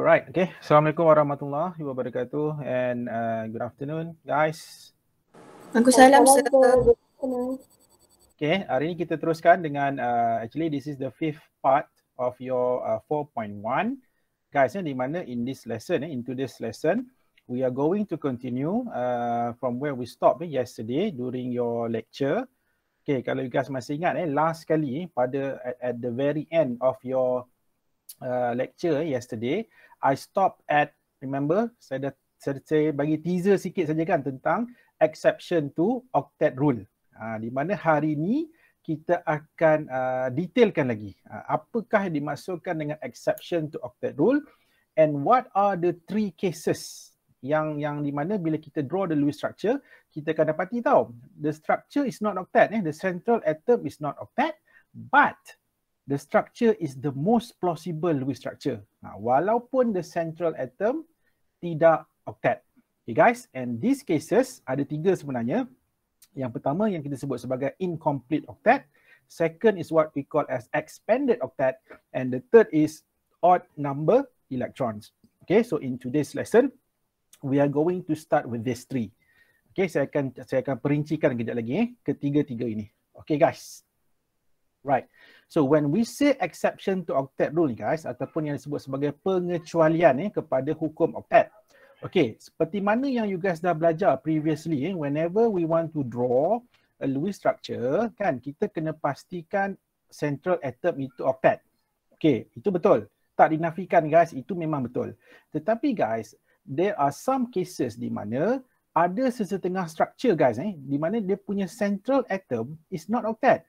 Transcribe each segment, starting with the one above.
Alright, okay. Assalamualaikum warahmatullahi wabarakatuh and good afternoon guys. Waalaikumsalam. Okay, hari ini kita teruskan dengan actually this is the fifth part of your 4.1 guys, di mana in this lesson, into this lesson we are going to continue from where we stopped yesterday during your lecture. Okay, kalau you guys masih ingat last kali pada at the very end of your lecture yesterday, I stopped at, remember, saya bagi teaser sikit saja kan tentang exception to octet rule. Di mana hari ini kita akan detailkan lagi apakah yang dimaksudkan dengan exception to octet rule and what are the three cases yang di mana bila kita draw the Lewis structure, kita akan dapati tahu the structure is not octet, the central atom is not octet, but the structure is the most plausible Lewis structure. Walaupun the central atom tidak octet. Okay guys, and these cases ada tiga sebenarnya. Yang pertama yang kita sebut sebagai incomplete octet. Second is what we call as expanded octet. And the third is odd number electrons. Okay, so in today's lesson, we are going to start with these three. Okay, saya akan perincikan kejap lagi ketiga-tiga ini. Okay guys. Right. So when we say exception to octet rule guys, ataupun yang disebut sebagai pengecualian kepada hukum octet. Okay, seperti mana yang you guys dah belajar previously, whenever we want to draw a Lewis structure, kan, kita kena pastikan central atom itu octet. Okay, itu betul. Tak dinafikan guys, itu memang betul. Tetapi guys, there are some cases di mana ada sesetengah structure guys, di mana dia punya central atom is not octet.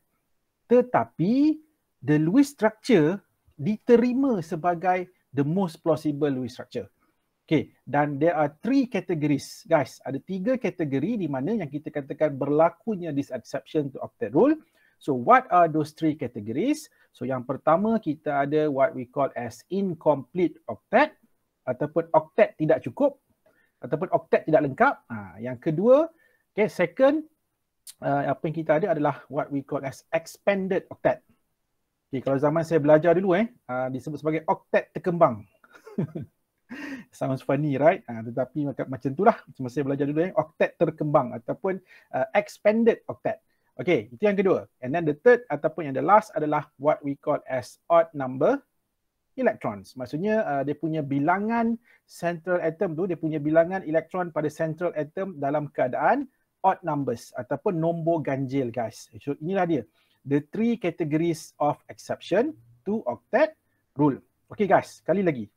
Tetapi the Lewis structure diterima sebagai the most plausible Lewis structure. Okay, dan there are three categories guys. Ada tiga kategori di mana yang kita katakan berlakunya this exception to octet rule. So what are those three categories? So yang pertama kita ada what we call as incomplete octet, ataupun octet tidak cukup, ataupun octet tidak lengkap. Yang kedua, okay, second, apa yang kita ada adalah what we call as expanded octet. Okay, kalau zaman saya belajar dulu disebut sebagai octet terkembang. Sounds funny, right? Tetapi macam itulah semasa saya belajar dulu octet terkembang ataupun expanded octet. Okay, itu yang kedua. And then the third ataupun yang the last adalah what we call as odd number electrons. Maksudnya dia punya bilangan central atom tu, dia punya bilangan elektron pada central atom dalam keadaan odd numbers ataupun nombor ganjil guys. So inilah dia. The three categories of exception to octet rule. Okay guys, sekali lagi.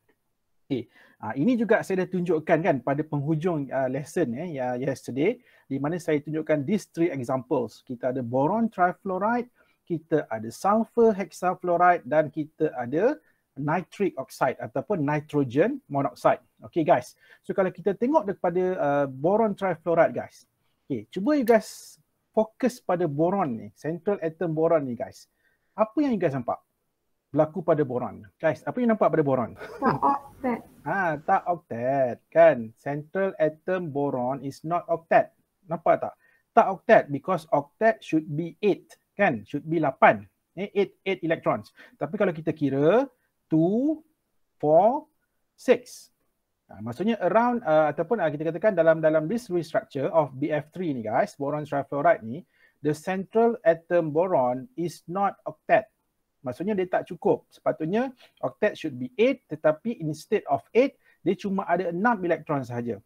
Okay. Ini juga saya dah tunjukkan kan pada penghujung lesson yesterday, di mana saya tunjukkan these three examples. Kita ada boron trifluoride, kita ada sulfur hexafluoride dan kita ada nitric oxide ataupun nitrogen monoxide. Okay guys. So kalau kita tengok daripada boron trifluoride guys. Okay, cuba you guys fokus pada boron ni, central atom boron ni guys. Apa yang you guys nampak berlaku pada boron? Guys, apa yang nampak pada boron? Tak octet. Tak octet kan. Central atom boron is not octet. Nampak tak? Tak octet because octet should be 8 kan? Should be 8. 8 electrons. Tapi kalau kita kira 2, 4, 6. Maksudnya around ataupun kita katakan dalam this Lewis structure of BF3 ni guys, boron trifluoride ni, the central atom boron is not octet. Maksudnya dia tak cukup. Sepatutnya octet should be 8, tetapi instead of 8, dia cuma ada 6 elektron sahaja.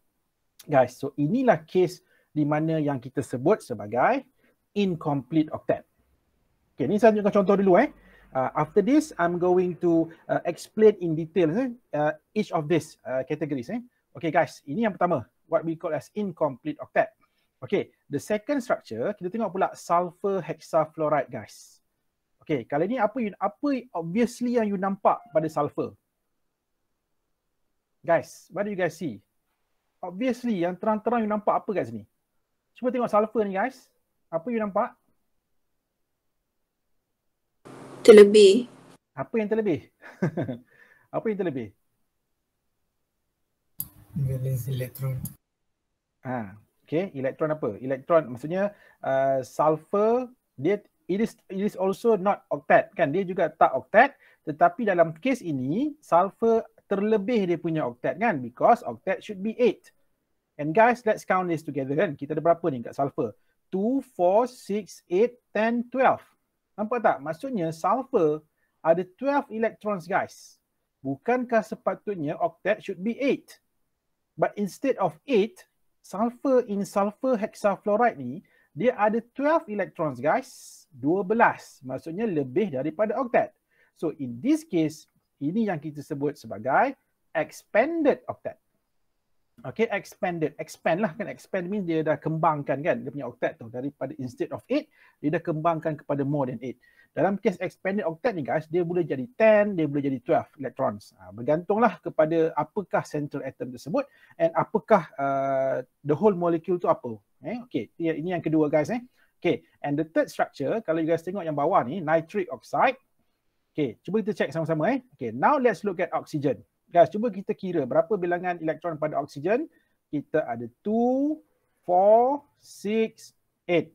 Guys, so inilah case di mana yang kita sebut sebagai incomplete octet. Okay, ni saya tunjukkan contoh dulu After this, I'm going to explain in detail each of these categories. Okay guys, ini yang pertama, what we call as incomplete octet. Okay, the second structure, kita tengok pula sulfur hexafluoride guys. Okay, kali ni apa obviously yang you nampak pada sulfur? Guys, what do you guys see? Obviously, yang terang-terang you nampak apa kat sini? Cuba tengok sulfur ni guys. Apa you nampak? Terlebih. Apa yang terlebih? Apa yang terlebih? Valence elektron. Okay, elektron apa? Elektron maksudnya sulfur dia it is also not octet kan? Dia juga tak octet, tetapi dalam kes ini sulfur terlebih dia punya octet kan, because octet should be 8. And guys, let's count this together kan. Kita ada berapa ni kat sulfur? 2, 4, 6, 8, 10, 12. Nampak tak? Maksudnya sulfur ada 12 electrons guys. Bukankah sepatutnya octet should be 8? But instead of 8, sulfur in sulfur hexafluoride ni, dia ada 12 electrons guys. 12. Maksudnya lebih daripada octet. So in this case, ini yang kita sebut sebagai expanded octet. Okay, expanded. Expand lah kan. Expand means dia dah kembangkan kan. Dia punya octet tu. Daripada instead of 8, dia dah kembangkan kepada more than 8. Dalam case expanded octet ni guys, dia boleh jadi 10, dia boleh jadi 12 electrons. Bergantunglah kepada apakah central atom tersebut and apakah the whole molecule tu apa. Okay, ini yang kedua guys. Okay, and the third structure, kalau you guys tengok yang bawah ni, nitric oxide. Okay, cuba kita check sama-sama. Okay, now let's look at oxygen. Guys, cuba kita kira berapa bilangan elektron pada oksigen. Kita ada 2, 4, 6, 8.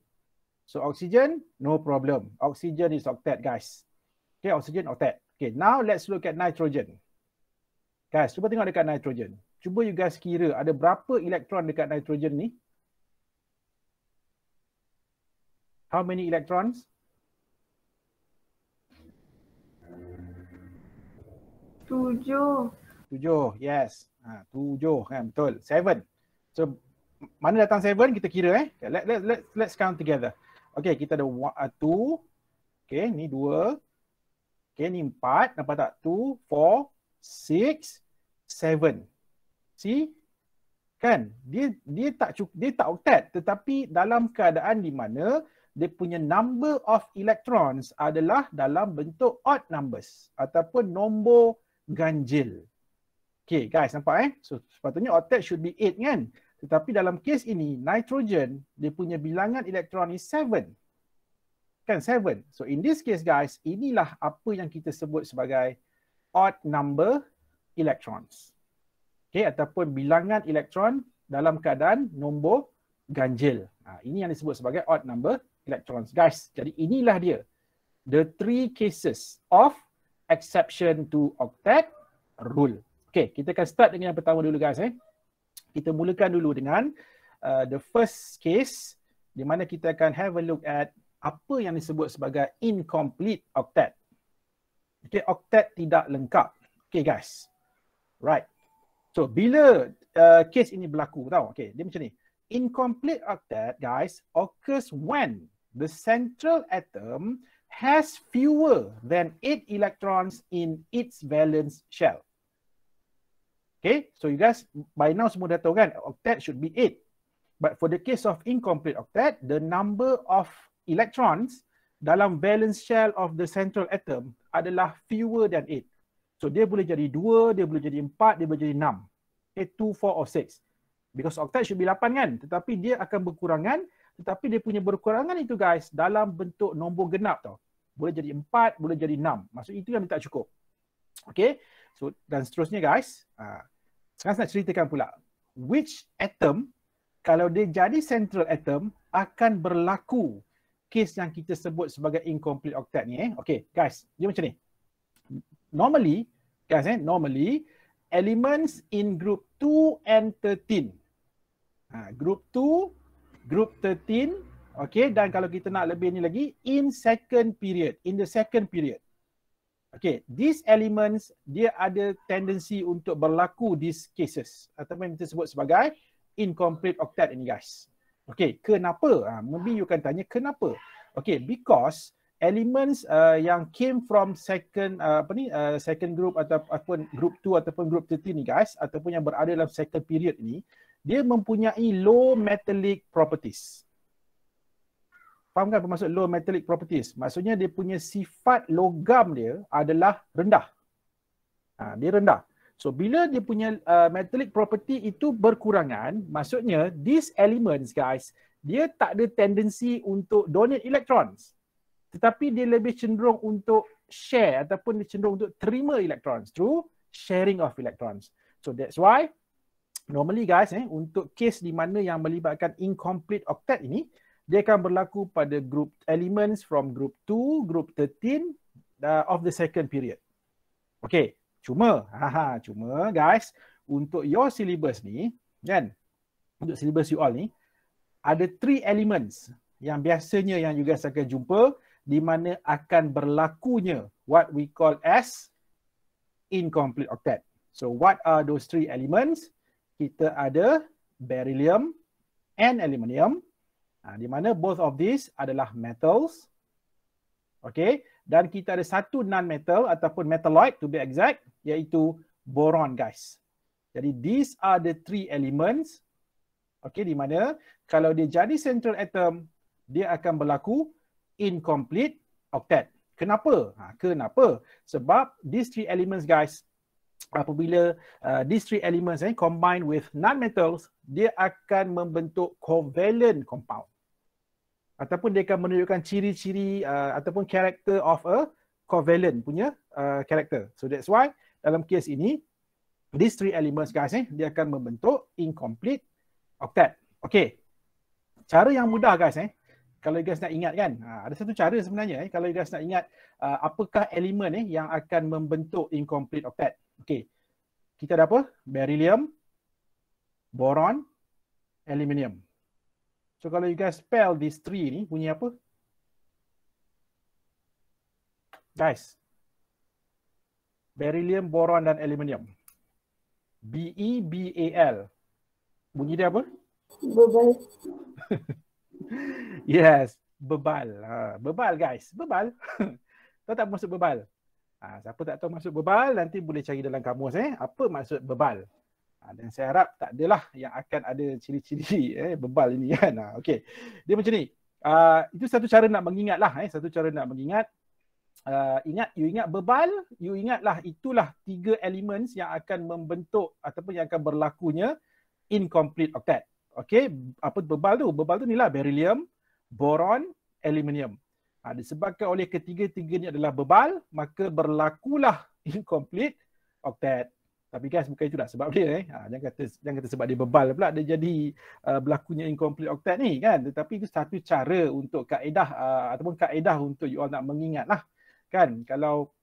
So oxygen, no problem. Oxygen is octet guys. Okay, oxygen octet. Okay, now let's look at nitrogen. Guys, cuba tengok dekat nitrogen. Cuba you guys kira ada berapa elektron dekat nitrogen ni. How many electrons? 7. 7, yes. 7 kan, betul. 7. So mana datang 7 kita kira let's count together. Okay, kita ada 2. Okay, ni 2. Okay, ni 4. Nampak tak? 2, 4, 6, 7. See? Kan? Dia tak octet, tetapi dalam keadaan di mana dia punya number of electrons adalah dalam bentuk odd numbers ataupun nombor ganjil. Okay guys, nampak So sepatutnya octet should be 8 kan? Tetapi dalam kes ini, nitrogen, dia punya bilangan elektron is 7. Kan 7. So in this case guys, inilah apa yang kita sebut sebagai odd number electrons. Okay, ataupun bilangan elektron dalam keadaan nombor ganjil. Ini yang disebut sebagai odd number electrons. Guys, jadi inilah dia. The 3 cases of exception to octet rule. Okay, kita akan start dengan yang pertama dulu guys. Kita mulakan dulu dengan the first case di mana kita akan have a look at apa yang disebut sebagai incomplete octet. Okay, octet tidak lengkap. Okay guys. Right. So bila case ini berlaku tahu. Okay, dia macam ni. Incomplete octet guys occurs when the central atom has fewer than 8 electrons in its valence shell. Okay, so you guys by now semua dah tahu kan, octet should be 8. But for the case of incomplete octet, the number of electrons dalam valence shell of the central atom adalah fewer than 8. So dia boleh jadi 2, dia boleh jadi 4, dia boleh jadi 6. Okay, 2, 4 or 6. Because octet should be 8 kan, tetapi dia akan berkurangan, tetapi dia punya berkurangan itu guys dalam bentuk nombor genap tau. Boleh jadi 4, boleh jadi 6. Maksud itu yang tak cukup. Okay, so dan seterusnya guys, sekarang saya nak ceritakan pula which atom kalau dia jadi central atom akan berlaku case yang kita sebut sebagai incomplete octet ni. Okay guys, dia macam ni. Normally guys, normally elements in group 2 and 13. Group 2, group 13, okay, dan kalau kita nak lebih ni lagi in second period, in the second period. Okay, these elements dia ada tendency untuk berlaku these cases ataupun kita sebut sebagai incomplete octet ini guys. Okay, kenapa? Maybe you can tanya kenapa? Okay, because elements yang came from second second group ataupun group 2 ataupun group 13 ni guys, ataupun yang berada dalam second period ini, dia mempunyai low metallic properties. Faham kan apa maksud low metallic properties? Maksudnya dia punya sifat logam dia adalah rendah. Dia rendah. So bila dia punya metallic property itu berkurangan, maksudnya these elements guys, dia tak ada tendensi untuk donate electrons. Tetapi dia lebih cenderung untuk share ataupun dia cenderung untuk terima electrons through sharing of electrons. So that's why normally guys, untuk case di mana yang melibatkan incomplete octet ini, dia akan berlaku pada group elements from group 2, group 13 of the second period. Okay, Cuma guys, untuk your syllabus ni, kan? Untuk syllabus you all ni, ada 3 elements yang biasanya yang you guys akan jumpa di mana akan berlakunya what we call as incomplete octet. So what are those 3 elements? Kita ada beryllium and aluminium, di mana both of these adalah metals. Okay, dan kita ada satu non-metal ataupun metalloid to be exact, iaitu boron guys. Jadi these are the 3 elements, okay, di mana kalau dia jadi central atom, dia akan berlaku incomplete octet. Kenapa? Kenapa? Sebab these 3 elements guys, apabila these 3 elements combine with non-metals, dia akan membentuk covalent compound. Ataupun dia akan menunjukkan ciri-ciri ataupun character of a covalent punya character. So that's why dalam kes ini, these 3 elements guys, dia akan membentuk incomplete octet. Okay. Cara yang mudah guys, kalau you guys nak ingat kan, ada satu cara sebenarnya, kalau you guys nak ingat apakah elemen yang akan membentuk incomplete octet. Okay. Kita ada apa? Beryllium, boron, aluminium. So kalau you guys spell these 3 ni, bunyi apa? Guys. Beryllium, boron dan aluminium. BeBal. Bunyi dia apa? Bebal. Yes, bebal. Bebal guys, bebal. Tahu tak maksud bebal? Siapa tak tahu maksud bebal, nanti boleh cari dalam kamus apa maksud bebal. Dan saya harap tak adalah yang akan ada ciri-ciri bebal ini kan. Okey. Dia macam ni. Itu satu cara nak mengingat lah. Satu cara nak mengingat. You ingat bebal, you ingatlah itulah 3 elements yang akan membentuk ataupun yang akan berlakunya incomplete octet. Okey, apa bebal tu? Bebal tu ni lah beryllium, boron, aluminium. Disebabkan oleh ketiga-tiga ni adalah bebal, maka berlakulah incomplete octet. Tapi guys, bukan itu dah sebab dia. Jangan kata sebab dia bebal pula dia jadi berlakunya incomplete octet ni kan. Tetapi itu satu cara untuk kaedah ataupun kaedah untuk you all nak mengingat lah. Kan, kalau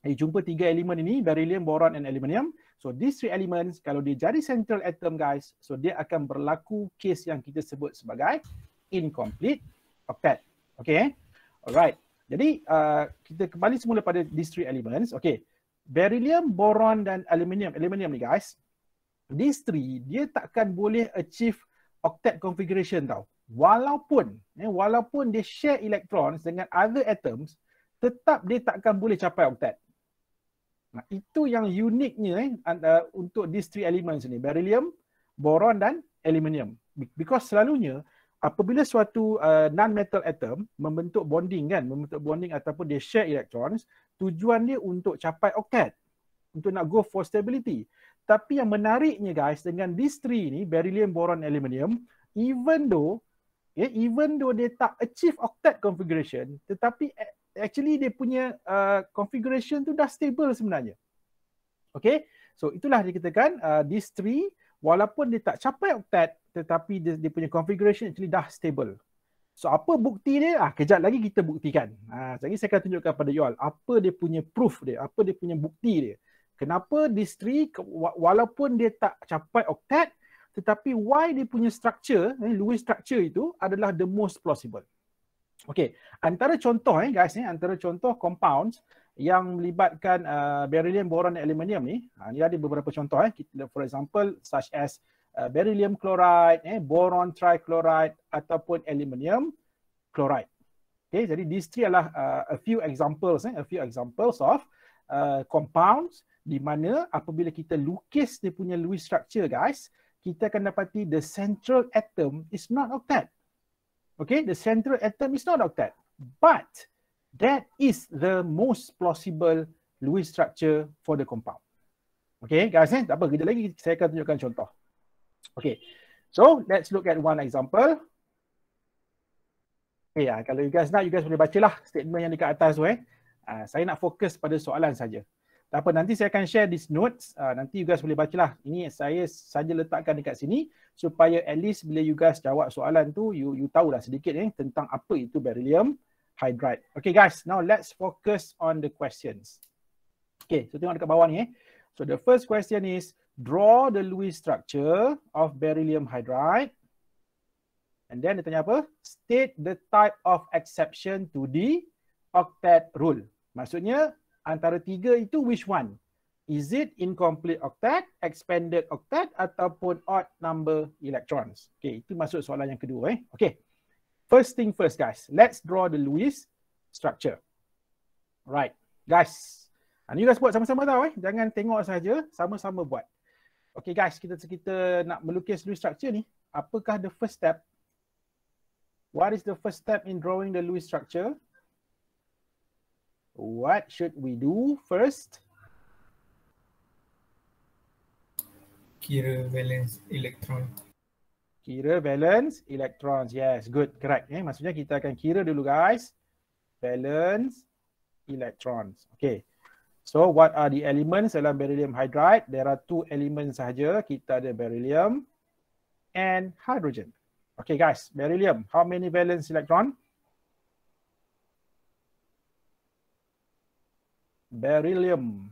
jumpa 3 elemen ini, beryllium, boron and aluminium. So these 3 elements, kalau dia jadi central atom guys, so dia akan berlaku case yang kita sebut sebagai incomplete octet. Okay. Alright. Jadi kita kembali semula pada these 3 elements. Okay. Beryllium, boron dan aluminium ni guys, these 3 dia takkan boleh achieve octet configuration tau. Walaupun dia share electrons dengan other atoms, tetap dia takkan boleh capai octet. Itu yang uniknya untuk these 3 elements ni, beryllium, boron dan aluminium. Because selalunya apabila suatu non-metal atom membentuk bonding ataupun dia share electrons, tujuan dia untuk capai octet, untuk nak go for stability. Tapi yang menariknya guys, dengan these 3 ni, beryllium, boron, aluminium, even though dia tak achieve octet configuration, tetapi actually dia punya configuration tu dah stable sebenarnya. Okay, so itulah dikatakan these 3, walaupun dia tak capai octet, tetapi dia punya configuration actually dah stable. So apa bukti dia? Kejap lagi kita buktikan. Jadi saya akan tunjukkan pada you all apa dia punya proof dia, apa dia punya bukti dia. Kenapa these 3 walaupun dia tak capai octet, tetapi why dia punya structure, Lewis structure itu adalah the most plausible. Okay, antara contoh guys, antara contoh compounds yang melibatkan beryllium, boron dan aluminium ni ada beberapa contoh. For example, such as beryllium chloride, boron trichloride ataupun aluminium chloride. Okay, jadi these 3 adalah a few examples of compounds di mana apabila kita lukis dia punya Lewis structure guys, kita akan dapati the central atom is not octet. Okay, the central atom is not octet, but that is the most plausible Lewis structure for the compound. Okay guys, tak apa, kejap lagi saya akan tunjukkan contoh. Okay, so let's look at one example. Okay, kalau you guys nak, you guys boleh bacalah statement yang dekat atas tu. Saya nak fokus pada soalan saja. Tak apa, nanti saya akan share these notes. Nanti you guys boleh bacalah. Ini saya saja letakkan dekat sini supaya at least bila you guys jawab soalan tu, you tahulah sedikit tentang apa itu beryllium hydride. Okay guys, now let's focus on the questions. Okay, so tengok dekat bawah ni. So the first question is, draw the Lewis structure of beryllium hydride. And then dia tanya apa? State the type of exception to the octet rule. Maksudnya, antara tiga itu which one? Is it incomplete octet, expanded octet, ataupun odd number electrons? Okay, itu masuk soalan yang kedua. Okay, first thing first guys, let's draw the Lewis structure. Right, guys. Ni guys buat sama-sama tau. Jangan tengok saja, sama-sama buat. Okay guys, kita nak melukis Lewis structure ni. Apakah the first step? What is the first step in drawing the Lewis structure? What should we do first? Kira valence elektron. Kira valence electrons. Yes, good, correct. Maksudnya kita akan kira dulu guys. Valence electrons. Okay. So what are the elements dalam beryllium hydride? There are two elements sahaja. Kita ada beryllium and hydrogen. Okay guys, beryllium, how many valence electron? Beryllium.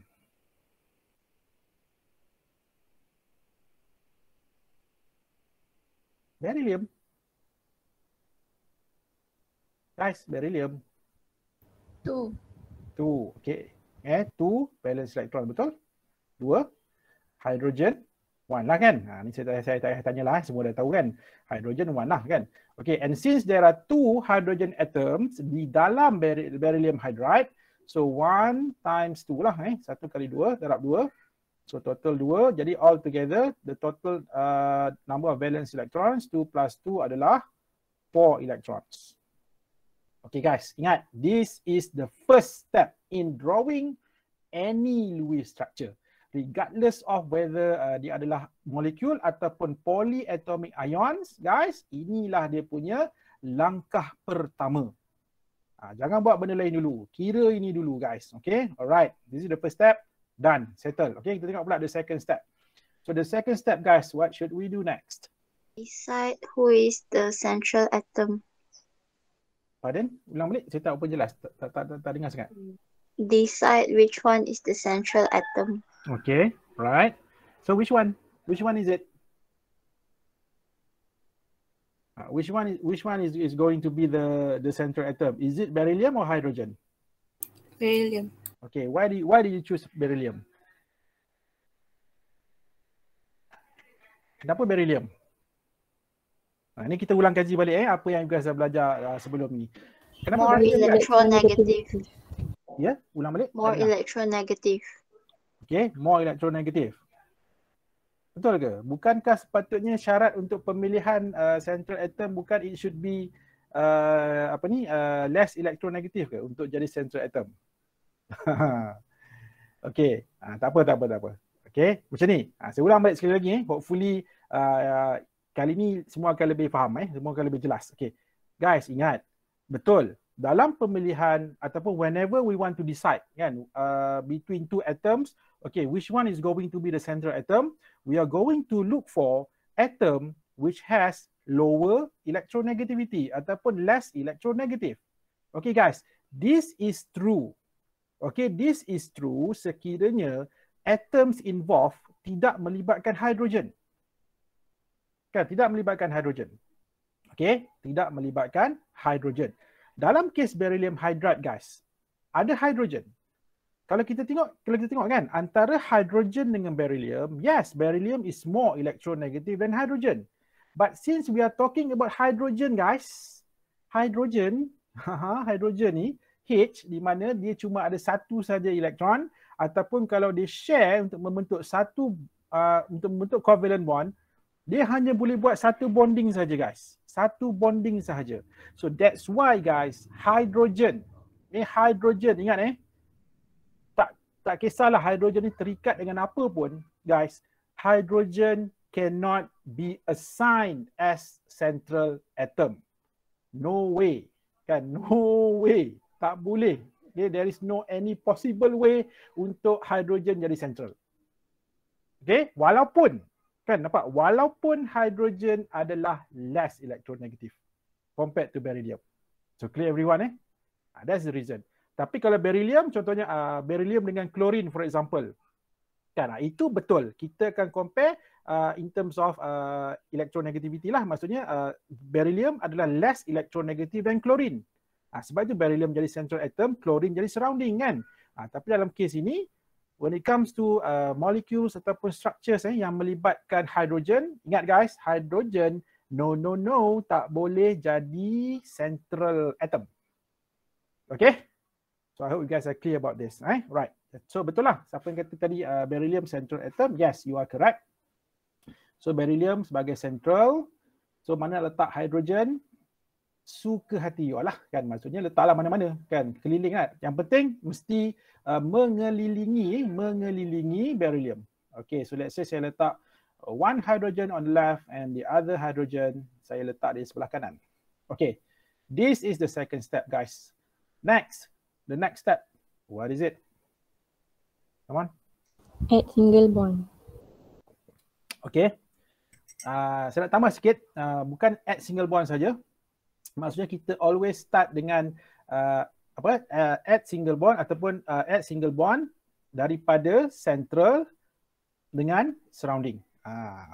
Beryllium. Guys, beryllium. 2. 2, okay. 2 valence electron, betul? 2. Hydrogen, 1 lah kan? Ni saya tanya lah, semua dah tahu kan? Hydrogen 1 lah kan? Okay, and since there are 2 hydrogen atoms di dalam beryllium hydride, so 1 times 2 lah, 1 kali 2, darab 2. So total 2, jadi all together the total number of valence electrons 2 plus 2 adalah 4 electrons. Okay guys, ingat, this is the first step in drawing any Lewis structure. Regardless of whether dia adalah molekul ataupun polyatomic ions, guys, inilah dia punya langkah pertama. Jangan buat benda lain dulu, kira ini dulu guys. Okay, alright, this is the first step. Done, settle. Okay, kita tengok pula the second step. So the second step guys, what should we do next? Decide who is the central atom. Pardon? Ulang balik, saya tak apa jelas. Tak dengar sangat. Decide which one is the central atom. Okay, right. So which one? Which one is it? Which one is going to be the central atom? Is it beryllium or hydrogen? Beryllium. Okay, why did you choose beryllium? Kenapa beryllium? Ni kita ulang kaji balik apa yang you guys dah belajar sebelum ni. Kenapa More electronegative. Ya, ulang balik. More electronegative. Okay, more electronegative. Betul ke? Bukankah sepatutnya syarat untuk pemilihan central atom bukan it should be less electronegative ke untuk jadi central atom? Okay, tak apa. Okay, macam ni. Saya ulang balik sekali lagi. Hopefully kali ni semua akan lebih faham. Semua akan lebih jelas. Okay, guys, ingat. Betul. Dalam pemilihan ataupun whenever we want to decide kan between two atoms, okay, which one is going to be the central atom? We are going to look for atom which has lower electronegativity ataupun less electronegative. Okay guys, this is true. Okay, this is true sekiranya atoms involved tidak melibatkan hydrogen. Kan, tidak melibatkan hydrogen. Okay, tidak melibatkan hydrogen. Dalam kes beryllium hydride guys, ada hydrogen. Kalau kita tengok kan antara hydrogen dengan beryllium, yes, beryllium is more electronegative than hydrogen. But since we are talking about hydrogen guys, hydrogen ni H di mana dia cuma ada satu saja elektron ataupun kalau dia share untuk membentuk covalent bond, dia hanya boleh buat satu bonding saja guys. Satu bonding sahaja. So that's why guys, hydrogen. Hydrogen ingat tak kisahlah hydrogen ni terikat dengan apa pun guys, hydrogen cannot be assigned as central atom. No way. Kan, no way. Tak boleh. Okay, there is no any possible way untuk hydrogen jadi central. Okay, walaupun hydrogen adalah less electronegative compared to beryllium. So clear everyone That's the reason. Tapi kalau beryllium, contohnya beryllium dengan chlorine for example. Kan, itu betul. Kita akan compare in terms of electronegativity lah. Maksudnya beryllium adalah less electronegative than chlorine. Sebab itu beryllium jadi central atom, chlorine jadi surrounding kan. Tapi dalam kes ini, when it comes to molecules ataupun structures yang melibatkan hydrogen, ingat guys, hydrogen no, tak boleh jadi central atom. Okay? So I hope you guys are clear about this. Right. So betul lah. Siapa yang kata tadi beryllium central atom? Yes, you are correct. So beryllium sebagai central. So mana letak hydrogen? Suka hati you lah kan. Maksudnya letaklah mana-mana kan. Keliling kan. Yang penting mesti mengelilingi beryllium. Okay, so let's say saya letak one hydrogen on the left and the other hydrogen saya letak di sebelah kanan. Okay, this is the second step guys. Next, the next step. What is it? Come on. Add single bond. Okay. Saya nak tambah sikit. Bukan add single bond saja. Maksudnya kita always start dengan add single bond ataupun add single bond daripada central dengan surrounding.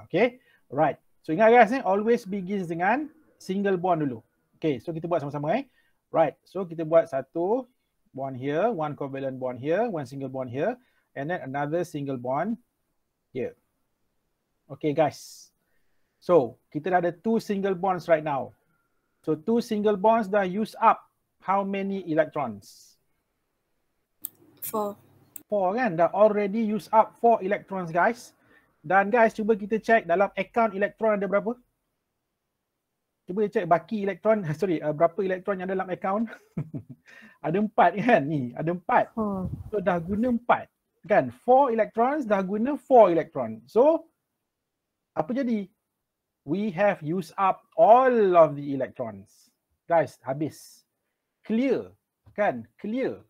Okay. Right. So ingat guys, always begins dengan single bond dulu. Okay. So kita buat sama-sama Right. So kita buat satu bond here, one covalent bond here, one single bond here, and then another single bond here. Okay guys. So kita dah ada two single bonds right now. So two single bonds dah use up how many electrons? 4. 4 kan? Dah already use up 4 electrons guys. Dan guys, cuba kita check dalam account elektron ada berapa? Cuba check baki elektron, berapa elektron yang ada dalam account? Ada 4 kan? Ni, ada 4. So dah guna 4 kan? 4 electrons dah guna 4 elektron. So apa jadi? We have used up all of the electrons. Guys, habis. Clear. Kan? Clear.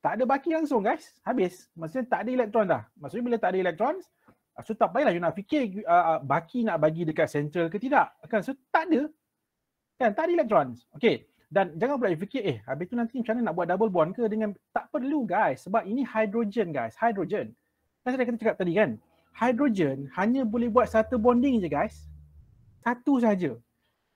Tak ada baki langsung guys. Habis. Maksudnya tak ada elektron dah. Maksudnya bila tak ada elektron, so tak payahlah you nak fikir baki nak bagi dekat central ke tidak. Kan? So tak ada. Kan? Tak ada elektron. Okay. Dan jangan pula fikir, habis tu nanti macam mana nak buat double bond ke dengan, tak perlu guys. Sebab ini hydrogen guys. Hydrogen. Kan saya cakap tadi kan. Hydrogen hanya boleh buat satu bonding je guys. Satu saja.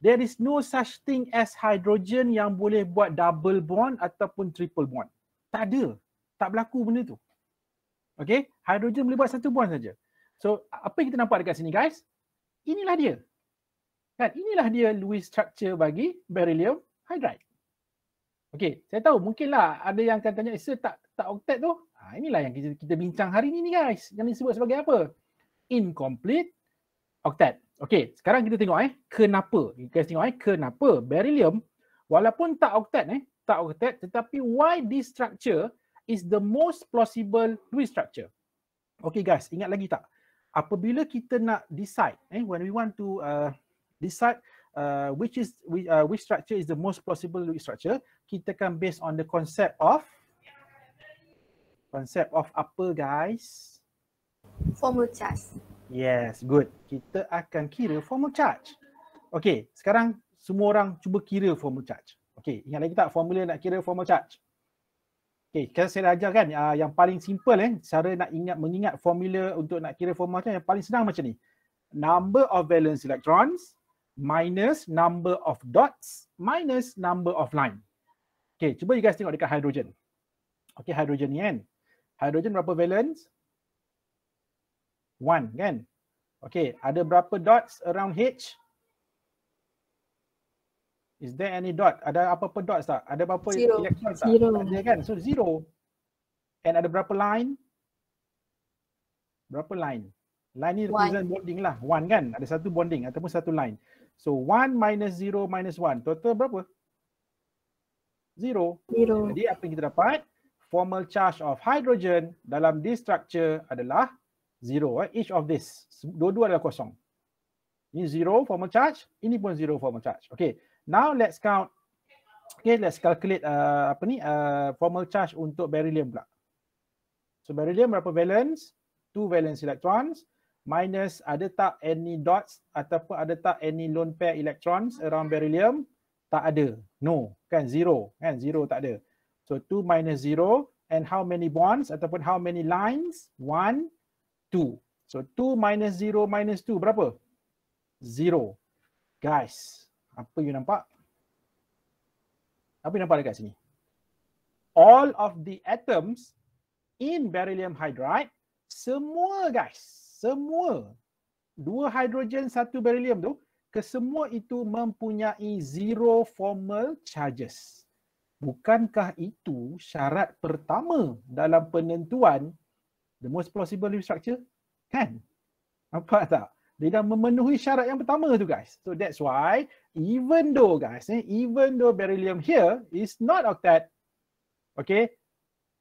There is no such thing as hydrogen yang boleh buat double bond ataupun triple bond. Tak ada. Tak berlaku benda tu. Okay. Hydrogen boleh buat satu bond saja. So apa yang kita nampak dekat sini guys? Inilah dia. Kan? Inilah dia Lewis structure bagi beryllium hydride. Okay. Saya tahu mungkinlah ada yang akan tanya, tak octet tu? Inilah yang kita bincang hari ni guys. Yang disebut sebagai apa? Incomplete octet. Okey, sekarang kita tengok kenapa. Kita tengok kenapa beryllium walaupun tak octet tetapi why this structure is the most plausible Lewis structure. Okey guys, ingat lagi tak? Apabila kita nak decide when we want to decide which structure is the most plausible Lewis structure, kita akan based on the concept of apa guys? Formal charge. Yes, good. Kita akan kira formal charge. Okey, sekarang semua orang cuba kira formal charge. Okey, ingat lagi tak formula nak kira formal charge? Okey, kan saya dah ajar kan yang paling simple cara nak mengingat formula untuk nak kira formal charge yang paling senang macam ni. Number of valence electrons minus number of dots minus number of line. Okey, cuba you guys tengok dekat hydrogen. Okey, hydrogen ni kan. Hydrogen berapa valence? 1 kan? Okay, ada berapa dots around H? Is there any dot? Ada apa-apa dots tak? Ada berapa elektron tak? Ada kan? So 0. And ada berapa line? Berapa line? Line ni represent bonding lah. 1 kan? Ada satu bonding ataupun satu line. So 1 minus 0 minus 1. Total berapa? 0. Jadi apa yang kita dapat? Formal charge of hydrogen dalam this structure adalah 0. Each of this. Dua-dua adalah kosong. Ini 0 formal charge. Ini pun 0 formal charge. Okay. Now let's count. Okay, let's calculate formal charge untuk beryllium pula. So beryllium berapa valence? 2 valence electrons. Minus ada tak any dots ataupun ada tak any lone pair electrons around beryllium? Tak ada. No. Kan 0. Kan 0 tak ada. So 2 minus 0 and how many bonds ataupun how many lines? 1, 2. So 2 minus 0 minus 2 berapa? 0. Guys, apa you nampak? Apa you nampak dekat sini? All of the atoms in beryllium hydride, semua guys, semua 2 hidrogen 1 beryllium tu, kesemua itu mempunyai zero formal charges. Bukankah itu syarat pertama dalam penentuan the most plausible Lewis structure? Kan? Nampak tak? Dia dah memenuhi syarat yang pertama tu guys. So that's why even though guys, even though beryllium here is not octet, okay,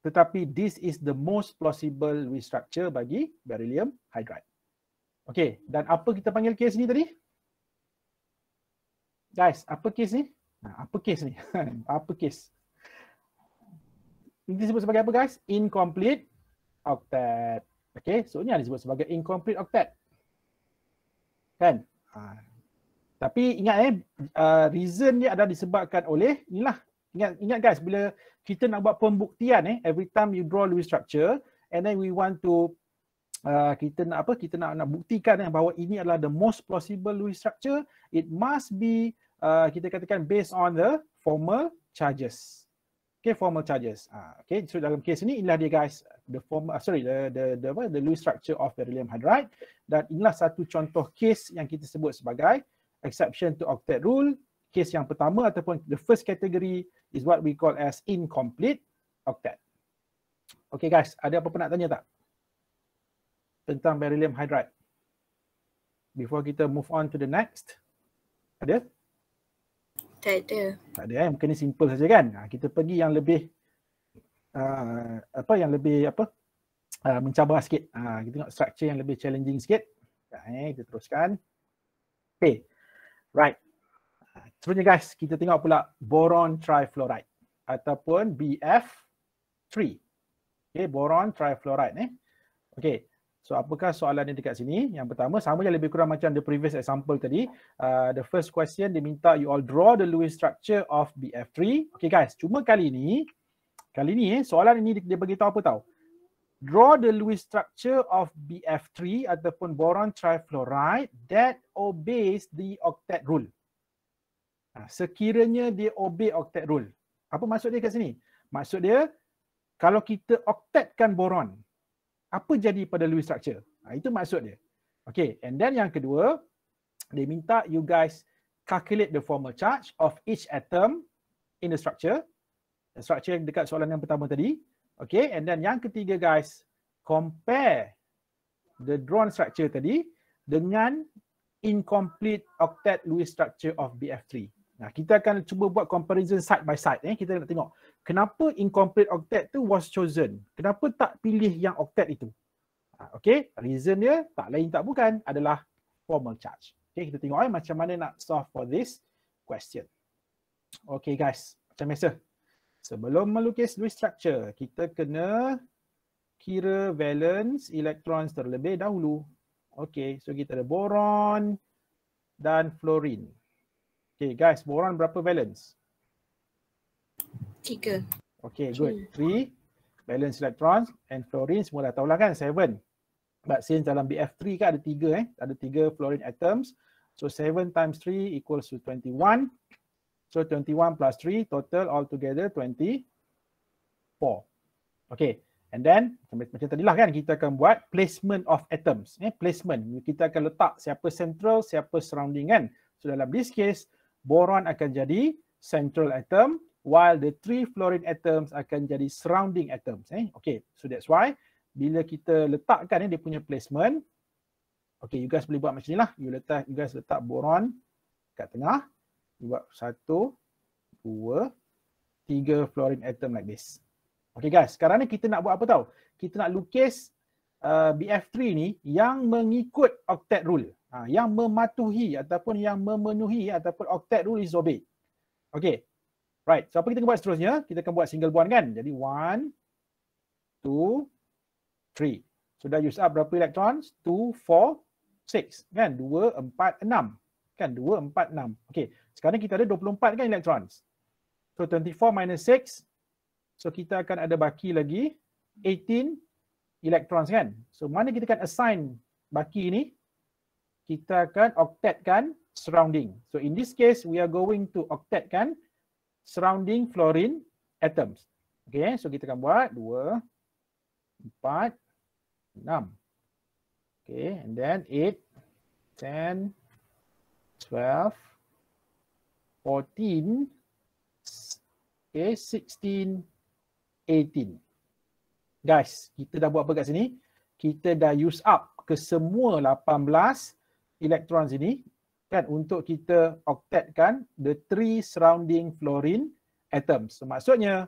tetapi this is the most plausible Lewis structure bagi beryllium hydride. Okay, dan apa kita panggil case ni tadi? Guys, apa case ni? Apa case ni? Apa case? Ini disebut sebagai apa guys? Incomplete octet. Okay, so ni disebut sebagai incomplete octet. Kan? Tapi ingat reason dia adalah disebabkan oleh inilah. Ingat guys, bila kita nak buat pembuktian every time you draw Lewis structure and then we want to kita nak buktikan bahawa ini adalah the most plausible Lewis structure, it must be kita katakan based on the formal charges. Okay, formal charges. Okay, so dalam case ini inilah dia guys, the Lewis structure of beryllium hydride, dan inilah satu contoh case yang kita sebut sebagai exception to octet rule. Case yang pertama ataupun the first category is what we call as incomplete octet. Okay guys, ada apa-apa nak tanya tak tentang beryllium hydride before kita move on to the next? Ada? Tak ada. Tak ada mungkin ni simple saja kan. Kita pergi yang lebih mencabar sikit. Kita tengok structure yang lebih challenging sikit. Kita teruskan. Okay. Right. Seterusnya guys, kita tengok pula boron trifluoride ataupun BF3. Okay, boron trifluoride Okay. So apakah soalan yang dekat sini? Yang pertama sama je lebih kurang macam the previous example tadi. The first question dia minta you all draw the Lewis structure of BF3. Okay guys, cuma kali ni soalan ini dia beritahu apa tahu? Draw the Lewis structure of BF3 ataupun boron trifluoride that obeys the octet rule. Sekiranya dia obey octet rule. Apa maksud dia kat sini? Maksud dia kalau kita octetkan boron, apa jadi pada Lewis structure? Itu maksud dia. Okay, and then yang kedua, dia minta you guys calculate the formal charge of each atom in the structure. The structure yang dekat soalan yang pertama tadi. Okay, and then yang ketiga guys, compare the drawn structure tadi dengan incomplete octet Lewis structure of BF3. Nah, kita akan cuba buat comparison side by side. Kita nak tengok kenapa incomplete octet tu was chosen. Kenapa tak pilih yang octet itu? Okay, reason dia tak lain tak bukan adalah formal charge. Okay, kita tengok macam mana nak solve for this question. Okay guys, macam biasa. Sebelum melukis Lewis structure, kita kena kira valence electrons terlebih dahulu. Okay, so kita ada boron dan fluorine. Okay guys, boron berapa valence? 3. Okay, good. 3 valence electrons and fluorine semua dah tahulah kan, 7. But since dalam BF3 kan ada 3 ada 3 fluorine atoms. So 7 times 3 equals to 21. So 21 plus 3 total altogether 24. Okay, and then macam tadilah kan kita akan buat placement of atoms. Placement, kita akan letak siapa central, siapa surrounding kan. So dalam this case, boron akan jadi central atom while the 3 fluorine atoms akan jadi surrounding atoms. Okay, so that's why bila kita letakkan dia punya placement, okay, you guys boleh buat macam ni lah. You guys letak boron kat tengah. You buat 1, 2, 3 fluorine atom like this. Okay guys, sekarang ni kita nak buat apa tahu? Kita nak lukis BF3 ni yang mengikut octet rule. Yang mematuhi ataupun yang memenuhi ataupun octet rule is obeyed. Okay. Right. So apa kita akan buat seterusnya? Kita akan buat single bond kan? Jadi 1, 2, 3. Sudah use up berapa electrons? 2, 4, 6. Kan? 2, 4, 6. Kan? 2, 4, 6. Okay. Sekarang kita ada 24 kan electrons. So 24 minus 6, So kita akan ada baki lagi 18 electrons kan. So mana kita akan assign baki ni? Kita akan octetkan surrounding. So in this case we are going to octetkan surrounding fluorine atoms. Okay, so kita akan buat 2, 4, 6. Okay, and then 8, 10, 12, 14, okay, 16, 18. Guys, kita dah buat apa kat sini? Kita dah use up ke semua 18 electrons ini kan untuk kita octetkan the 3 surrounding fluorine atoms. So maksudnya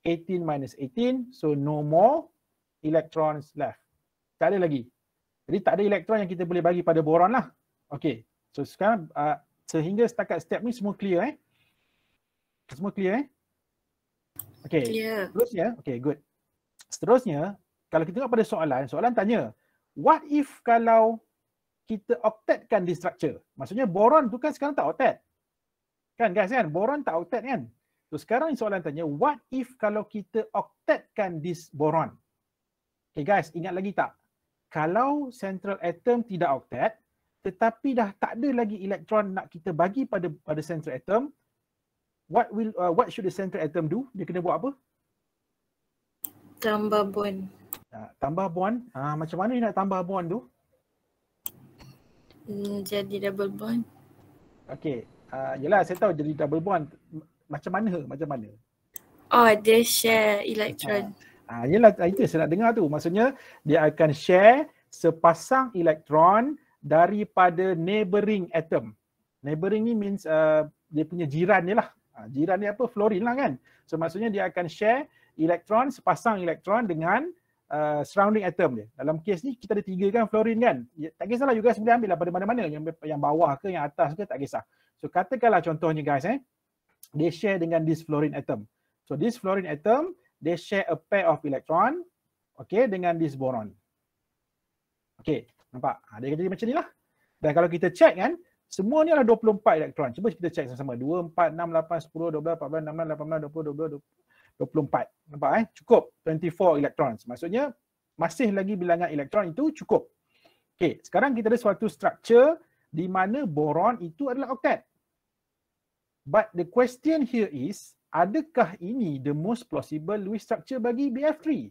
18 minus 18, so no more electrons left. Tak ada lagi. Jadi tak ada elektron yang kita boleh bagi pada boron lah. Okay, so sekarang sehingga setakat step ni semua clear Semua clear Okay, seterusnya, okay good. Seterusnya, kalau kita tengok pada soalan tanya, what if kalau kita octetkan this structure? Maksudnya boron tu kan sekarang tak octet. Kan guys kan, boron tak octet kan? So sekarang soalan tanya, what if kalau kita octetkan this boron? Okay guys, ingat lagi tak? Kalau central atom tidak octet, tetapi dah tak ada lagi elektron nak kita bagi pada central atom, what should the central atom do? Dia kena buat apa? Tambah bond. Tambah bond. Macam mana dia nak tambah bond tu? Jadi double bond. Okay. Yelah saya tahu jadi double bond. Macam mana? Oh, dia share elektron. Yelah itu saya nak dengar tu. Maksudnya dia akan share sepasang elektron daripada neighboring atom. Neighboring ni means dia punya jiran dia lah. Jiran dia apa? Fluorine lah kan. So maksudnya dia akan share elektron, sepasang elektron dengan surrounding atom dia. Dalam kes ni kita ada 3 kan fluorine kan. Tak kisahlah you guys boleh ambil lah pada mana-mana. Yang bawah ke, yang atas ke, tak kisah. So katakanlah contohnya guys they share dengan this fluorine atom. So this fluorine atom, they share a pair of electron, okay, dengan this boron. Okay, nampak? Dia jadi macam ni lah. Dan kalau kita check kan, semua ni adalah 24 elektron. Cuba kita check sama-sama. 2, 4, 6, 8, 10, 12, 14, 16, 18, 20, 24. Nampak Cukup 24 electrons. Maksudnya masih lagi bilangan elektron itu cukup. Okay, sekarang kita ada suatu structure di mana boron itu adalah octet. But the question here is, adakah ini the most plausible Lewis structure bagi BF3?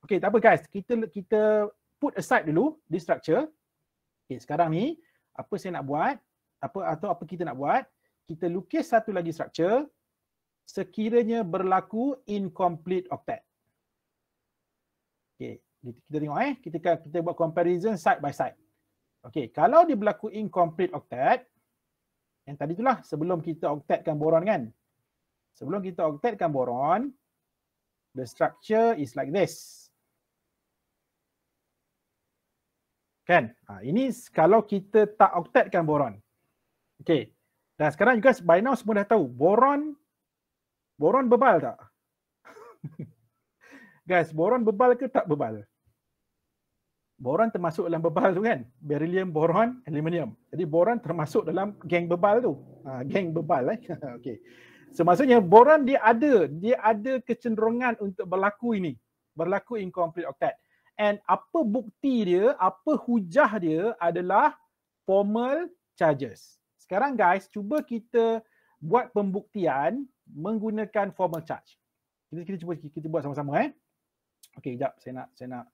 Okay, tak apa guys. Kita put aside dulu this structure. Okay, sekarang ni apa saya nak buat? Apa kita nak buat? Kita lukis satu lagi structure sekiranya berlaku incomplete octet. Okay, kita tengok kita buat comparison side by side. Okay, kalau dia berlaku incomplete octet, yang tadi itulah sebelum kita octetkan boron kan. Sebelum kita octetkan boron, the structure is like this. Kan? Ini kalau kita tak octetkan boron. Okay. Dan sekarang you guys by now semua dah tahu boron bebal tak? Guys, boron bebal ke tak bebal? Boron termasuk dalam bebal tu kan? Beryllium, boron, aluminium. Jadi boron termasuk dalam geng bebal tu. Geng bebal Okay. So maksudnya boron dia ada kecenderungan untuk berlaku incomplete octet. And apa bukti dia, apa hujah dia adalah formal charges. Sekarang guys, cuba kita buat pembuktian menggunakan formal charge. Kita cuba kita buat sama-sama Okey, jap saya nak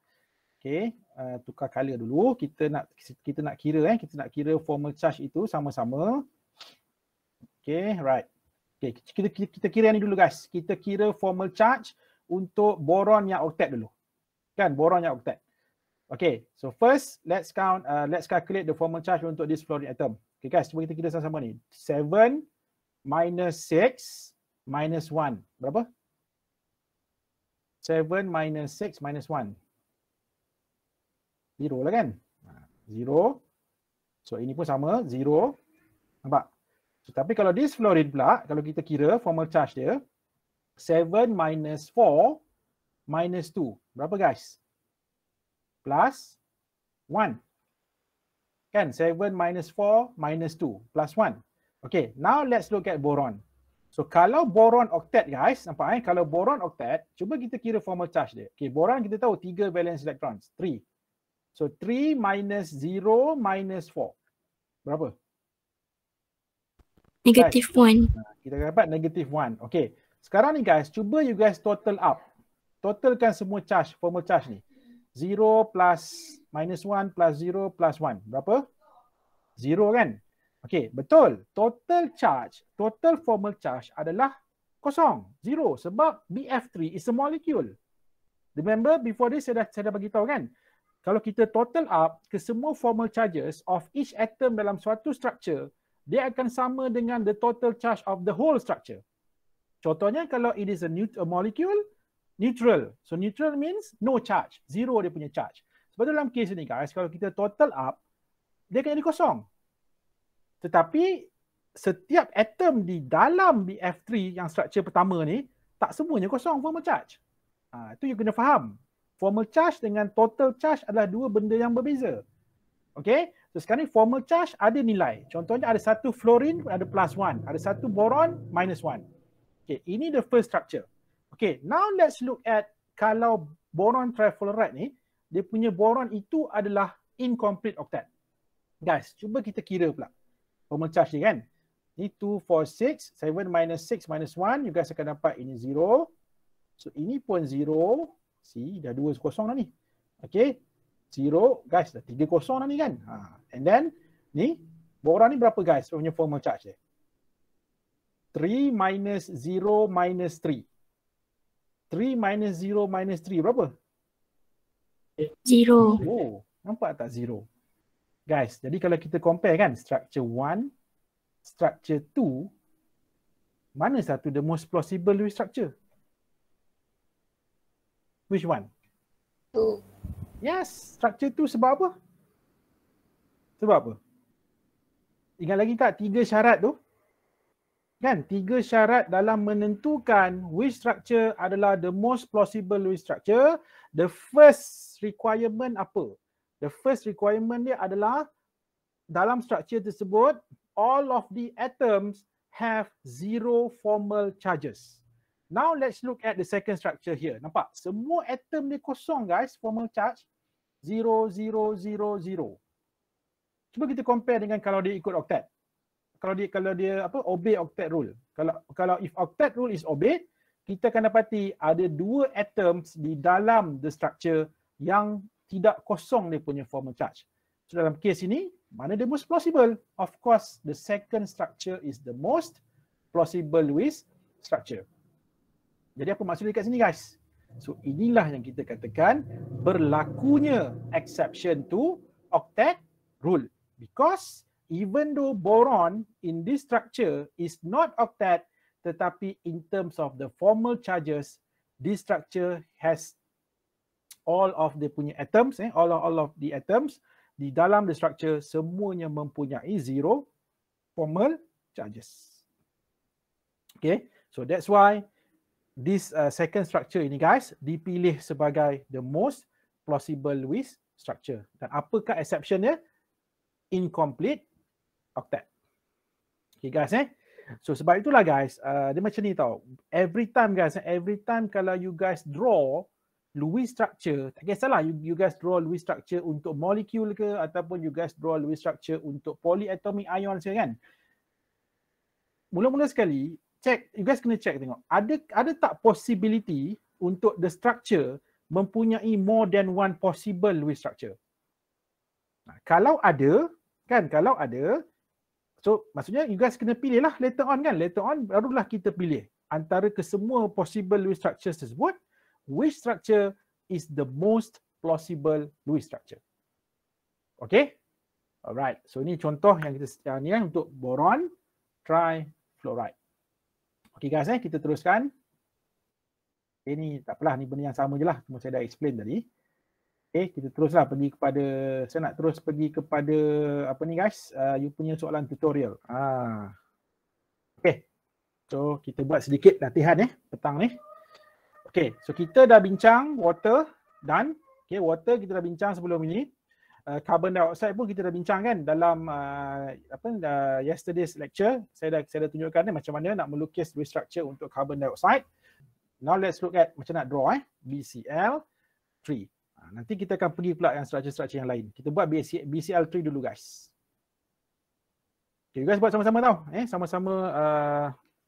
tukar color dulu. Kita nak kira formal charge itu sama-sama. Okey, right. Okey, kita kira ni dulu guys. Kita kira formal charge untuk boron yang octet dulu. Kan, boron yang octet. Okay, so first let's calculate the formal charge untuk this fluorine atom. Okay guys, cuba kita kira sama-sama ni. 7 minus 6 minus 1. Berapa? 7 minus 6 minus 1. 0 lah kan? 0. So ini pun sama, 0. Nampak? So, tapi kalau this fluorine pula, kalau kita kira formal charge dia, 7 minus 4 minus 2. Berapa guys? Plus 1. Kan? 7 minus 4 minus 2 plus 1. Okay, now let's look at boron. So kalau boron octet guys, nampak kalau boron octet, cuba kita kira formal charge dia. Okay, boron kita tahu 3 valence electrons, 3. So 3 minus 0 minus 4. Berapa? Negative 1. Kita dapat negative 1. Okay. Sekarang ni guys, cuba you guys total up. Totalkan semua charge, formal charge ni. 0 plus minus 1 plus 0 plus 1. Berapa? 0 kan? Okay, betul. Total charge, total formal charge adalah kosong. 0 sebab BF3 is a molecule. Remember before this saya dah bagi tahu kan? Kalau kita total up ke semua formal charges of each atom dalam suatu structure, dia akan sama dengan the total charge of the whole structure. Contohnya kalau it is a molecule, neutral. So neutral means no charge, 0 dia punya charge. Sebab dalam case ni guys, kalau kita total up, dia akan jadi kosong. Tetapi setiap atom di dalam BF3 yang structure pertama ni, tak semuanya kosong formal charge. Itu you kena faham. Formal charge dengan total charge adalah dua benda yang berbeza. Okay, so sekarang ni formal charge ada nilai. Contohnya ada satu fluorine ada plus 1, ada satu boron minus 1. Okay, ini the first structure. Okay, now let's look at kalau boron trifluoride ni, dia punya boron itu adalah incomplete octet. Guys, cuba kita kira pula. Formal charge ni kan. Ni 2, 4, 6, 7 minus 6 minus 1, you guys akan dapat ini 0. So ini pun 0. See, dah 2 kosong dah ni. Okay, 0, guys, dah 3 kosong dah ni kan. And then, ni, boron ni berapa guys punya formal charge dia? 3 minus 0 minus 3. 3 minus 0 minus 3 berapa? 0. Oh, nampak tak 0? Guys, jadi kalau kita compare kan, structure 1, structure 2, mana satu the most plausible Lewis structure? Which one? 2. Yes, structure 2 sebab apa? Sebab apa? Ingat lagi tak 3 syarat tu? Kan, 3 syarat dalam menentukan which structure adalah the most plausible Lewis structure. The first requirement apa? The first requirement dia adalah dalam structure tersebut, all of the atoms have 0 formal charges. Now let's look at the second structure here. Nampak? Semua atom dia kosong guys, formal charge 0, 0, 0, 0. Cuba kita compare dengan kalau dia ikut octet. Kalau dia apa, obey octet rule. Kalau if octet rule is obeyed, kita akan dapati ada 2 atoms di dalam the structure yang tidak kosong dia punya formal charge. So dalam case ini, mana the most plausible? Of course, the second structure is the most plausible Lewis structure. Jadi apa maksudnya kat sini guys? So inilah yang kita katakan berlakunya exception to octet rule. Because even though boron in this structure is not octet, tetapi in terms of the formal charges, this structure has all of the punya atoms, all of the atoms di dalam the structure semuanya mempunyai 0 formal charges. Okay, so that's why this second structure ini guys dipilih sebagai the most plausible Lewis structure. Dan apakah exception dia? Incomplete octet. Okay guys So sebab itulah guys, dia macam ni tau. Every time guys, every time kalau you guys draw Lewis structure, tak kisahlah you guys draw Lewis structure untuk molecule ke ataupun you guys draw Lewis structure untuk polyatomic ion ke kan. Mula-mula sekali you guys kena check tengok. Ada tak possibility untuk the structure mempunyai more than one possible Lewis structure? Kalau ada, so maksudnya you guys kena pilih lah later on kan. Later on barulah kita pilih antara kesemua possible Lewis structures tersebut, which structure is the most plausible Lewis structure. Okay? Alright. So ini contoh yang kita ni untuk boron trifluoride. Okay guys, kita teruskan. Ini tak apalah, ni benda yang sama je lah. Cuma saya dah explain tadi. Okay, kita teruslah pergi kepada, saya nak terus pergi kepada apa ni guys, you punya soalan tutorial. Okay, so kita buat sedikit latihan petang ni. Okay, so kita dah bincang water dan, okay, water kita dah bincang sebelum ini. carbon dioxide pun kita dah bincang kan dalam yesterday's lecture. Saya dah tunjukkan macam mana nak melukis restructure untuk carbon dioxide. Now let's look at macam nak draw BCl3. Nanti kita akan pergi pula yang structure-structure yang lain. Kita buat BCl3 dulu guys. Okay, you guys buat sama-sama tau. Sama-sama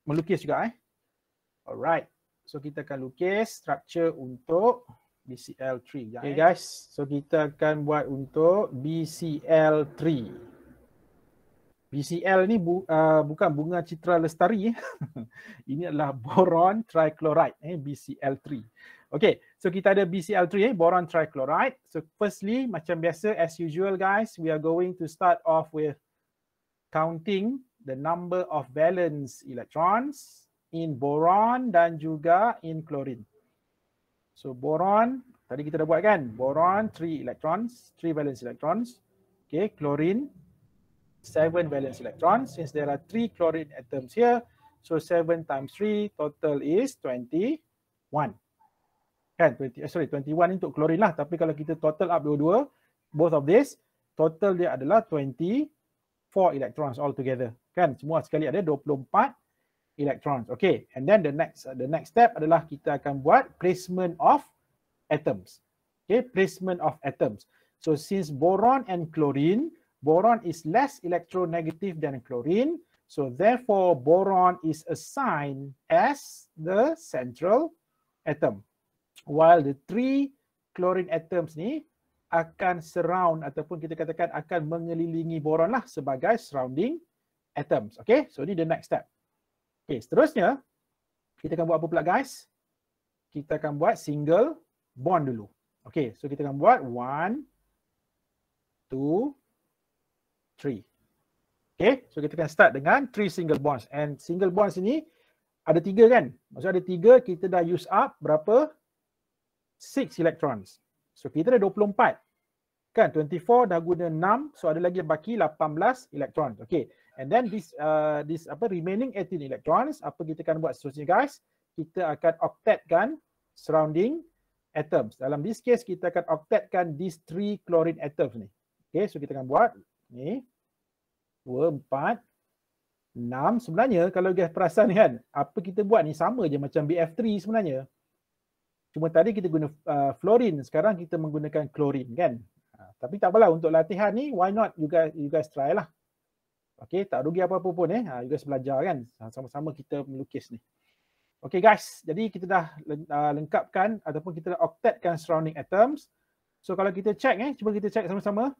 melukis juga. Alright. So kita akan lukis structure untuk BCl3. Okay guys. So kita akan buat untuk BCl3. BCl ni bukan bunga Citra Lestari. Ini adalah boron trichloride, BCl3. Okay, so kita ada BCl3, boron trichloride. So firstly, macam biasa as usual guys, we are going to start off with counting the number of valence electrons in boron dan juga in chlorine. So boron, tadi kita dah buat kan? Boron 3 electrons, 3 valence electrons. Okay, chlorine 7 valence electrons. Since there are 3 chlorine atoms here, so 7 times 3 total is 21. Kan? 21 untuk chlorine lah. Tapi kalau kita total up dua-dua, both of this, total dia adalah 24 electrons altogether. Kan? Semua sekali ada 24 electrons. Okay, and then the next step adalah kita akan buat placement of atoms. Okay, placement of atoms. So since boron and chlorine, boron is less electronegative than chlorine, so therefore boron is assigned as the central atom. While the 3 chlorine atoms ni akan surround ataupun kita katakan akan mengelilingi boron lah sebagai surrounding atoms. Okay, so ni the next step. Okay, seterusnya kita akan buat apa pula guys? Kita akan buat single bond dulu. Okay, so kita akan buat 1, 2, 3. Okay, so kita akan start dengan 3 single bonds. And single bonds ini ada 3 kan? Maksudnya ada 3, kita dah use up berapa? 6 electrons. So kita dah 24. Kan? 24 dah guna 6, so ada lagi baki 18 electrons. Okay, and then this remaining 18 electrons, apa kita akan buat seterusnya guys? Kita akan octetkan surrounding atoms. Dalam this case, kita akan octetkan these 3 chlorine atoms ni. Okay, so kita akan buat ni 2, 4, 6. Sebenarnya kalau guys perasan kan, apa kita buat ni sama je macam BF3 sebenarnya. Cuma tadi kita guna fluorine, sekarang kita menggunakan chlorine kan. Tapi tak apalah, untuk latihan ni why not you guys try lah. Okay, tak rugi apa-apa pun you guys belajar kan. Sama-sama kita melukis ni. Okay guys, jadi kita dah lengkapkan ataupun kita dah octetkan surrounding atoms. So kalau kita check cuba kita check sama-sama.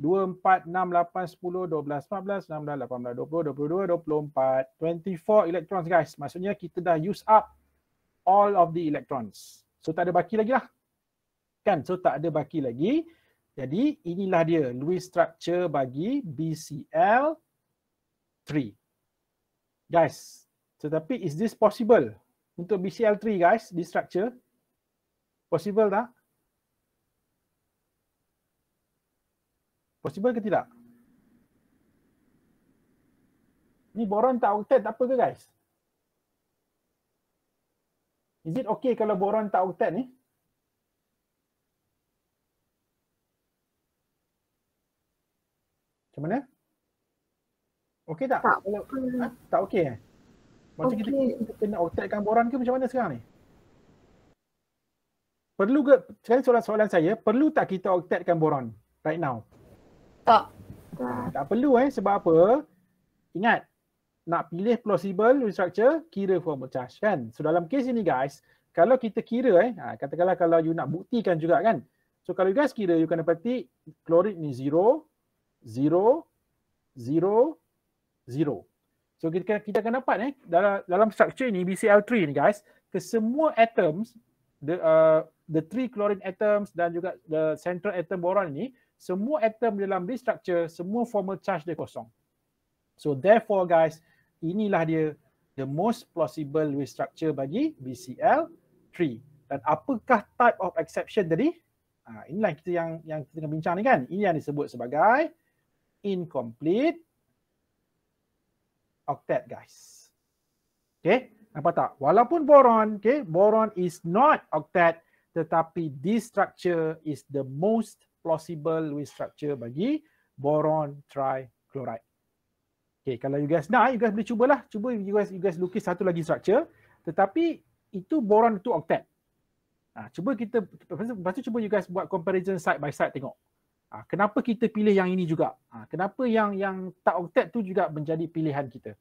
2, 4, 6, 8, 10, 12, 14, 16, 18, 20, 22, 24, 24 electrons guys. Maksudnya kita dah use up all of the electrons. So tak ada baki lagi lah. Kan? So tak ada baki lagi. Jadi inilah dia Lewis structure bagi BCl3. Guys, tetapi is this possible? Untuk BCl3 guys, this structure. Possible tak? Possible ke tidak? Ni boron tak octet tak apa ke guys? Is it okay kalau boron tak octet ni? Macam mana? Okey tak? Tak. Tak okey Maksudnya kita kena octetkan boron ke macam mana sekarang ni? Perlu ke? Sekarang soalan saya, perlu tak kita octetkan boron right now? Tak. Tak perlu sebab apa? Ingat, nak pilih plausible structure, kira formal charge kan. So dalam kes ini guys, kalau kita kira katakanlah kalau you nak buktikan juga kan. So kalau you guys kira, you kena petik chloride ni 0, 0, 0, 0. So kita akan dapat dalam structure ni BCl3 ni guys, kesemua atoms the 3 chlorine atoms dan juga the central atom boron ni, semua atom dalam this structure, semua formal charge dia kosong. So therefore guys, inilah dia the most plausible Lewis structure bagi BCl3. Dan apakah type of exception tadi? Inilah kita yang kita tengah bincang ni kan. Ini yang disebut sebagai incomplete octet guys. Okay, nampak tak? Walaupun boron, boron is not octet, tetapi this structure is the most plausible Lewis structure bagi boron trichloride. Okay, kalau you guys nak, you guys boleh cubalah. Cuba you guys lukis satu lagi structure. Tetapi itu boron itu octet. Cuba kita, lepas tu cuba you guys buat comparison side by side tengok. Kenapa kita pilih yang ini juga? Kenapa yang tak octet tu juga menjadi pilihan kita?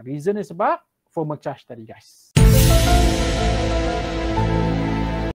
Reason sebab formal charge tadi guys.